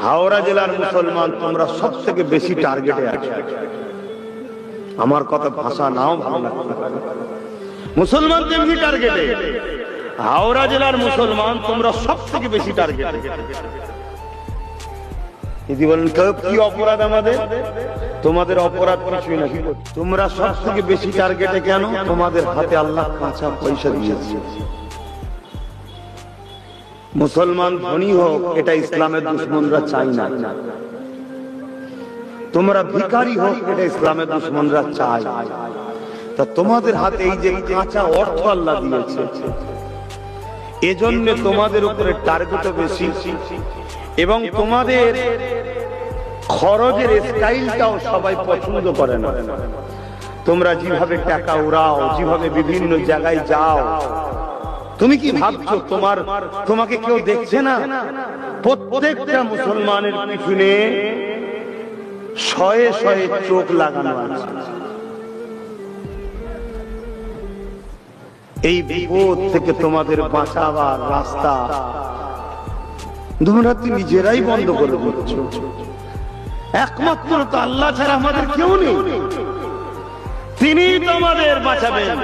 হাওড়া জেলার মুসলমান তোমরা সব থেকে বেশি টার্গেটে আছো। আমার কথা ভাষা নাও ভালো লাগবে, মুসলমান তেমনি টার্গেটে। হাওড়া জেলার মুসলমান তোমরা সব থেকে বেশি টার্গেটে। যদি বলেন কি অপরাধ আমাদের, তোমাদের অপরাধ কিছুই না। তোমরা সব থেকে বেশি টার্গেটে কেন? তোমাদের হাতে আল্লাহ কাঁচা পয়সা দিয়েছে। মুসলমান ধনী হোক এটা ইসলামের দুশমনরা চায় না। তোমরা ভিখারি হোক এটা ইসলামের দুশমনরা চায়। তা তোমাদের হাতে এই যে কাঁচা অর্থ আল্লাহ দিয়েছে, এজন্য তোমাদের উপরে টার্গেটও বেশি, এবং তোমাদের খরচের স্টাইলটাও সবাই পছন্দ করে না। তোমরা যেভাবে টাকা উড়াও, যেভাবে বিভিন্ন জায়গায় যাও, তুমি কি ভাবছো তোমাকে কেউ দেখছে না? প্রত্যেকটা মুসলমানের পিছনে শয়ে শয়ে চোখ লাগানো আছে। এই বিপদ থেকে তোমাদের বাঁচাবার রাস্তা তোমরা নিজেরাই বন্ধ করে দিচ্ছ। একমাত্র তো আল্লাহ ছাড়া আমাদের কেউ নেই, তিনি তোমাদের বাঁচাবেন।